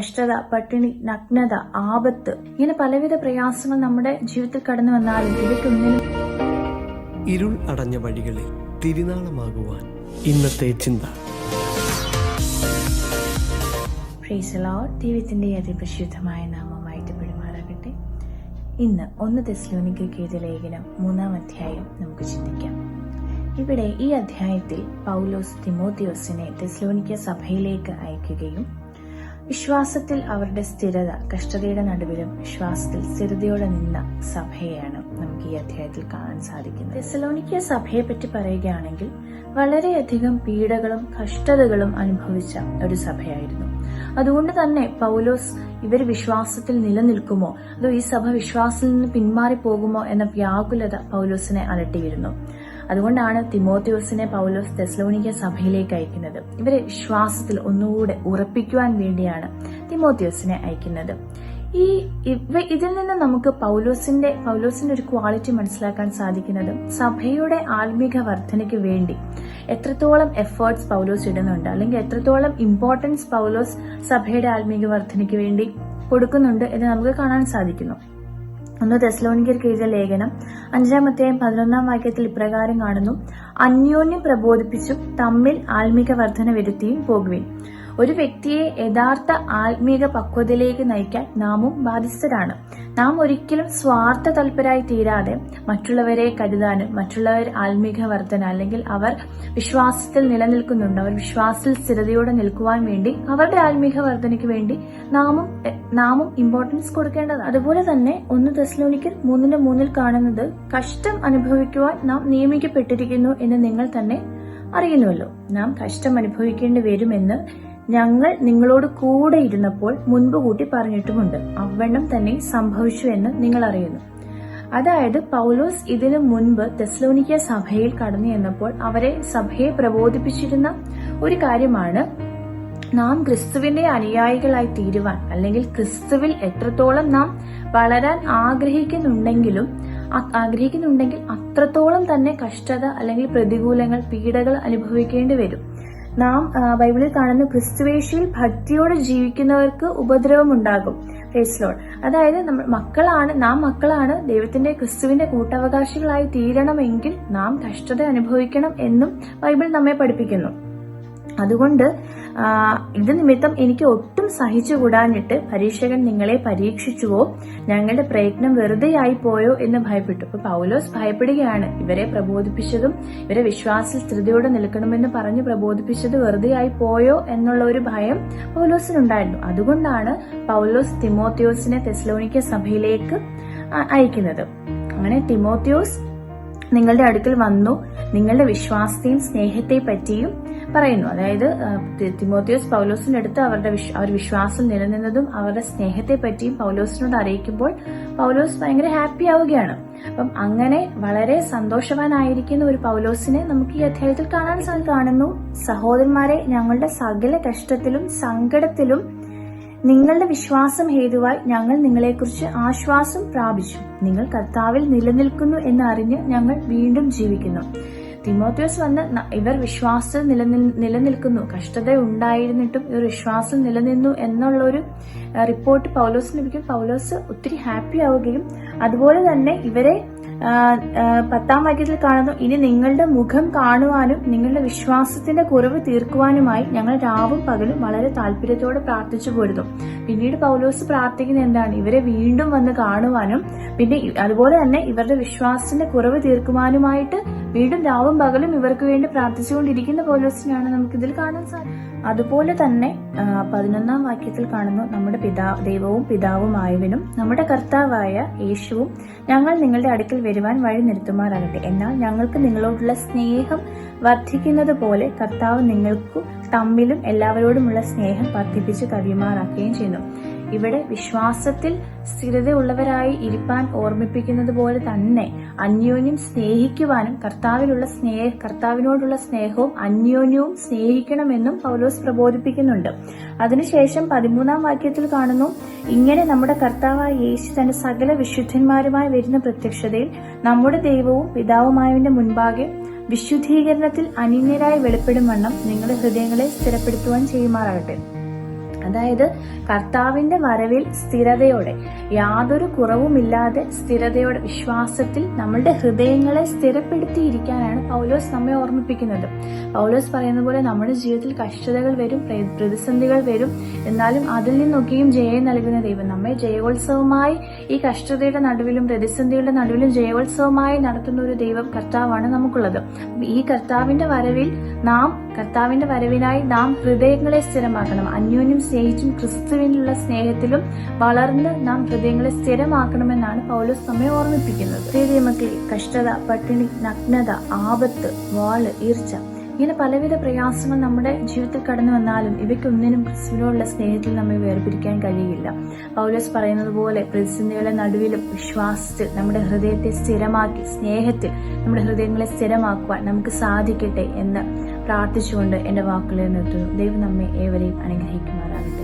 കഷ്ടത, പട്ടിണി, നഗ്നത, ആപത്ത്, ഇങ്ങനെ പലവിധ പ്രയാസങ്ങൾ നമ്മുടെ ജീവിതത്തിൽ കടന്നു വന്നാലും ഇവയ്ക്കൊന്നിനും ഇരുൾ അടഞ്ഞ വഴികളിൽ തിരുനാളമാകുവാൻ ഇന്നത്തെ ചിന്ത. ദൈവത്തിന്റെ അതിപരിശുദ്ധമായ നാമമായിട്ട് പെരുമാറാകട്ടെ. ഇന്ന് 1 തെസ്സലോനിക്കർക്ക് എഴുതിയ ലേഖനം 3-ാം അധ്യായം നമുക്ക് ചിന്തിക്കാം. ഇവിടെ ഈ അധ്യായത്തിൽ പൗലോസ് തിമോത്തിയോസിനെ തെസ്സലോനിക്ക സഭയിലേക്ക് അയക്കുകയും വിശ്വാസത്തിൽ അവരുടെ സ്ഥിരത, കഷ്ടതയുടെ നടുവിലും വിശ്വാസത്തിൽ സ്ഥിരതയോടെ നിന്ന സഭയെയാണ് നമുക്ക് ഈ അധ്യായത്തിൽ കാണാൻ സാധിക്കുന്നത്. തെസ്സലോനിക്ക സഭയെ പറ്റി പറയുകയാണെങ്കിൽ വളരെയധികം പീഡകളും കഷ്ടതകളും അനുഭവിച്ച ഒരു സഭയായിരുന്നു. അതുകൊണ്ട് തന്നെ പൗലോസ് ഇവർ വിശ്വാസത്തിൽ നിലനിൽക്കുമോ അതോ ഈ സഭ വിശ്വാസത്തിൽ നിന്ന് പിന്മാറി പോകുമോ എന്ന വ്യാകുലത പൗലോസിനെ അലട്ടിയിരുന്നു. അതുകൊണ്ടാണ് തിമോത്തിയോസിനെ പൗലോസ് തെസ്സലോനിക്ക സഭയിലേക്ക് അയക്കുന്നത്. ഇവരെ വിശ്വാസത്തിൽ ഒന്നുകൂടെ ഉറപ്പിക്കുവാൻ വേണ്ടിയാണ് തിമോത്തിയോസിനെ അയക്കുന്നത്. ഇതിൽ നിന്ന് നമുക്ക് പൗലോസിന്റെ ഒരു ക്വാളിറ്റി മനസ്സിലാക്കാൻ സാധിക്കുന്നത് സഭയുടെ ആത്മീക വർധനയ്ക്ക് വേണ്ടി എത്രത്തോളം എഫേർട്സ് പൗലോസ് ഇടുന്നുണ്ട്, അല്ലെങ്കിൽ എത്രത്തോളം ഇമ്പോർട്ടൻസ് പൗലോസ് സഭയുടെ ആത്മീക വർധനയ്ക്ക് വേണ്ടി കൊടുക്കുന്നുണ്ട് എന്ന് നമുക്ക് കാണാൻ സാധിക്കുന്നു. 1 തെസ്സലോനിക്കർക്ക് എഴുതിയ ലേഖനം 5-ാം അധ്യായം 11-ാം വാക്യത്തിൽ ഇപ്രകാരം കാണുന്നു: അന്യോന്യം പ്രബോധിപ്പിച്ചും തമ്മിൽ ആത്മീക വർധന വരുത്തിയും പോകുവിൻ. ഒരു വ്യക്തിയെ യഥാർത്ഥ ആത്മീക പക്വതയിലേക്ക് നയിക്കാൻ നാമും ബാധ്യസ്ഥരാണ്. നാം ഒരിക്കലും സ്വാർത്ഥ തൽപരായി തീരാതെ മറ്റുള്ളവരെ കരുതാനും മറ്റുള്ളവർ ആത്മീക വർധന അല്ലെങ്കിൽ അവർ വിശ്വാസത്തിൽ നിലനിൽക്കുന്നുണ്ട്, അവർ വിശ്വാസത്തിൽ സ്ഥിരതയോടെ നിൽക്കുവാൻ വേണ്ടി അവരുടെ ആത്മീക വർധനയ്ക്ക് വേണ്ടി നാമും ഇമ്പോർട്ടൻസ് കൊടുക്കേണ്ടതാണ്. അതുപോലെ തന്നെ 1 തെസ്സലോനിക്കർ 3:3 കാണുന്നത് കഷ്ടം അനുഭവിക്കുവാൻ നാം നിയമിക്കപ്പെട്ടിരിക്കുന്നു എന്ന് നിങ്ങൾ തന്നെ അറിയുന്നുവല്ലോ. നാം കഷ്ടം അനുഭവിക്കേണ്ടി വരുമെന്ന് ഞങ്ങൾ നിങ്ങളോട് കൂടെ ഇരുന്നപ്പോൾ മുൻപ് കൂട്ടി പറഞ്ഞിട്ടുമുണ്ട്. അവണ്ണം തന്നെ സംഭവിച്ചു എന്ന് നിങ്ങൾ അറിയുന്നു. അതായത് പൗലോസ് ഇതിനു മുൻപ് തെസ്സലോനിക്ക സഭയിൽ കടന്നു ചെന്നപ്പോൾ സഭയെ പ്രബോധിപ്പിച്ചിരുന്ന ഒരു കാര്യമാണ് നാം ക്രിസ്തുവിന്റെ അനുയായികളായി തീരുവാൻ, അല്ലെങ്കിൽ ക്രിസ്തുവിൽ എത്രത്തോളം നാം വളരാൻ ആഗ്രഹിക്കുന്നുണ്ടെങ്കിൽ അത്രത്തോളം തന്നെ കഷ്ടത അല്ലെങ്കിൽ പ്രതികൂലങ്ങൾ, പീഡകൾ അനുഭവിക്കേണ്ടി വരും. നാം ബൈബിളിൽ കാണുന്ന ക്രിസ്തുവേശുവിൽ ഭക്തിയോടെ ജീവിക്കുന്നവർക്ക് ഉപദ്രവമുണ്ടാകും. Praise Lord. അതായത് നാം മക്കളാണ് ദൈവത്തിന്റെ ക്രിസ്തുവിന്റെ കൂട്ടവകാശികളായി തീരണമെങ്കിൽ നാം കഷ്ടത അനുഭവിക്കണം എന്നും ബൈബിൾ നമ്മെ പഠിപ്പിക്കുന്നു. അതുകൊണ്ട് ഇത് നിമിത്തം എനിക്ക് ഒട്ടും സഹിച്ചുകൂടാഞ്ഞിട്ട് പരീക്ഷകൻ നിങ്ങളെ പരീക്ഷിച്ചുവോ, ഞങ്ങളുടെ പ്രയത്നം വെറുതെയായി പോയോ എന്ന് ഭയപ്പെട്ടു. അപ്പൊ പൗലോസ് ഭയപ്പെടുകയാണ്. ഇവരെ പ്രബോധിപ്പിച്ചതും ഇവരെ വിശ്വാസത്തിൽ സ്ഥിരതയോടെ നിൽക്കണമെന്ന് പറഞ്ഞ് പ്രബോധിപ്പിച്ചത് വെറുതെയായി പോയോ എന്നുള്ള ഒരു ഭയം പൗലോസിനുണ്ടായിരുന്നു. അതുകൊണ്ടാണ് പൗലോസ് തിമോത്തിയോസിനെ തെസ്സലോനിക്ക സഭയിലേക്ക് അയക്കുന്നത്. അങ്ങനെ തിമോത്തിയോസ് നിങ്ങളുടെ അടുക്കൽ വന്നു നിങ്ങളുടെ വിശ്വാസത്തെയും സ്നേഹത്തെയും പറ്റിയും പറയുന്നു. അതായത് തിമോത്തിയോസ് പൗലോസിന്റെ അടുത്ത് അവർ വിശ്വാസം നിലനിന്നതും അവരുടെ സ്നേഹത്തെ പറ്റിയും പൗലോസിനോട് അറിയിക്കുമ്പോൾ പൗലോസ് ഭയങ്കര ഹാപ്പി ആവുകയാണ്. അപ്പം അങ്ങനെ വളരെ സന്തോഷവാനായിരിക്കുന്ന ഒരു പൗലോസിനെ നമുക്ക് ഈ അധ്യായത്തിൽ കാണുന്നു. സഹോദരന്മാരെ, ഞങ്ങളുടെ സകല കഷ്ടത്തിലും സങ്കടത്തിലും നിങ്ങളുടെ വിശ്വാസം ഹേതുവായി ഞങ്ങൾ നിങ്ങളെക്കുറിച്ച് ആശ്വാസം പ്രാപിച്ചു. നിങ്ങൾ കർത്താവിൽ നിലനിൽക്കുന്നു എന്നറിഞ്ഞ് ഞങ്ങൾ വീണ്ടും ജീവിക്കുന്നു. തിമോത്തിയോസ് വന്ന് ഇവർ വിശ്വാസത്തിൽ നിലനിൽക്കുന്നു, കഷ്ടത ഉണ്ടായിരുന്നിട്ടും ഇവർ വിശ്വാസം നിലനിന്നു എന്നുള്ളൊരു റിപ്പോർട്ട് പൗലോസിന് ലഭിക്കും. പൗലോസ് ഒത്തിരി ഹാപ്പി ആവുകയും അതുപോലെ തന്നെ ഇവരെ 10-ാം വാക്യത്തിൽ കാണുന്നു: ഇനി നിങ്ങളുടെ മുഖം കാണുവാനും നിങ്ങളുടെ വിശ്വാസത്തിന്റെ കുറവ് തീർക്കുവാനുമായി ഞങ്ങൾ രാവും പകലും വളരെ താല്പര്യത്തോടെ പ്രാർത്ഥിച്ചു പോരുന്നു. പിന്നീട് പൗലോസ് പ്രാർത്ഥിക്കുന്ന എന്താണ്? ഇവരെ വീണ്ടും വന്ന് കാണുവാനും പിന്നെ അതുപോലെ തന്നെ ഇവരുടെ വിശ്വാസത്തിന്റെ കുറവ് തീർക്കുവാനുമായിട്ട് വീണ്ടും രാവും പകലും ഇവർക്ക് വേണ്ടി പ്രാർത്ഥിച്ചുകൊണ്ടിരിക്കുന്ന പൗലോസിനെയാണ് നമുക്കിതിൽ കാണാൻ സാധിക്കും. അതുപോലെ തന്നെ 11-ാം വാക്യത്തിൽ കാണുന്നു: നമ്മുടെ ദൈവവും പിതാവുമായവനും നമ്മുടെ കർത്താവായ യേശുവും ഞങ്ങൾ നിങ്ങളുടെ അടുക്കൽ വരുവാൻ വഴി നിർത്തുമാറാകട്ടെ. എന്നാൽ ഞങ്ങൾക്ക് നിങ്ങളോടുള്ള സ്നേഹം വർദ്ധിക്കുന്നത് പോലെ കർത്താവ് നിങ്ങൾക്കും തമ്മിലും എല്ലാവരോടുമുള്ള സ്നേഹം വർദ്ധിപ്പിച്ച് കവിയുമാറാക്കുകയും ചെയ്യുന്നു. ഇവിടെ വിശ്വാസത്തിൽ സ്ഥിരതയുള്ളവരായി ഇരിപ്പാൻ ഓർമ്മിപ്പിക്കുന്നത് പോലെ തന്നെ അന്യോന്യം സ്നേഹിക്കുവാനും കർത്താവിനോടുള്ള സ്നേഹവും അന്യോന്യവും സ്നേഹിക്കണമെന്നും പൗലോസ് പ്രബോധിപ്പിക്കുന്നുണ്ട്. അതിനുശേഷം 13-ാം വാക്യത്തിൽ കാണുന്നു: ഇങ്ങനെ നമ്മുടെ കർത്താവായ യേശു തന്റെ സകല വിശുദ്ധന്മാരുമായി വരുന്ന പ്രത്യക്ഷതയിൽ നമ്മുടെ ദൈവവും പിതാവുമായവന്റെ മുൻപാകെ വിശുദ്ധീകരണത്തിൽ അനിന്യരായി വെളിപ്പെടും വണ്ണം നിങ്ങളുടെ ഹൃദയങ്ങളെ സ്ഥിരപ്പെടുത്തുവാൻ ചെയ്യുമാറാകട്ടെ. അതായത് കർത്താവിന്റെ വരവിൽ സ്ഥിരതയോടെ, യാതൊരു കുറവുമില്ലാതെ സ്ഥിരതയോടെ വിശ്വാസത്തിൽ നമ്മളുടെ ഹൃദയങ്ങളെ സ്ഥിരപ്പെടുത്തിയിരിക്കാനാണ് പൗലോസ് നമ്മെ ഓർമ്മിപ്പിക്കുന്നത്. പൗലോസ് പറയുന്ന പോലെ നമ്മുടെ ജീവിതത്തിൽ കഷ്ടതകൾ വരും, പ്രതിസന്ധികൾ വരും. എന്നാലും അതിൽ നിന്നൊക്കെയും ജയം നൽകുന്ന ദൈവം നമ്മെ ജയോത്സവമായി ഈ കഷ്ടതയുടെ നടുവിലും പ്രതിസന്ധികളുടെ നടുവിലും ജയോത്സവമായി നടത്തുന്ന ഒരു ദൈവം കർത്താവാണ് നമുക്കുള്ളത്. ഈ കർത്താവിന്റെ വരവിനായി നാം ഹൃദയങ്ങളെ സ്ഥിരമാക്കണം. അന്യോന്യം സ്നേഹിച്ചും ക്രിസ്തുവിനുള്ള സ്നേഹത്തിലും വളർന്ന് നാം ഹൃദയങ്ങളെ സ്ഥിരമാക്കണമെന്നാണ് പൗലോസ് നമ്മെ ഓർമ്മിപ്പിക്കുന്നത്. ദൈവമക്കളെ, കഷ്ടത, പട്ടിണി, നഗ്നത, ആപത്ത്, വാള്, ഈർച്ച, ഇങ്ങനെ പലവിധ പ്രയാസങ്ങൾ നമ്മുടെ ജീവിതത്തിൽ കടന്നു വന്നാലും ഇവയ്ക്കൊന്നിനും ക്രിസ്തുവിനോടുള്ള സ്നേഹത്തിൽ നമ്മെ വേർപിരിക്കാൻ കഴിയില്ല. പൗലോസ് പറയുന്നത് പോലെ പ്രതിസന്ധികളുടെ നടുവിലും വിശ്വാസത്തിൽ നമ്മുടെ ഹൃദയത്തെ സ്ഥിരമാക്കി, സ്നേഹത്തിൽ നമ്മുടെ ഹൃദയങ്ങളെ സ്ഥിരമാക്കുവാൻ നമുക്ക് സാധിക്കട്ടെ എന്ന് പ്രാർത്ഥിച്ചുകൊണ്ട് എന്റെ വാക്കുകളെ നിർത്തുന്നു. ദൈവം നമ്മെ ഏവരെയും അനുഗ്രഹിക്കുമാറാകട്ടെ.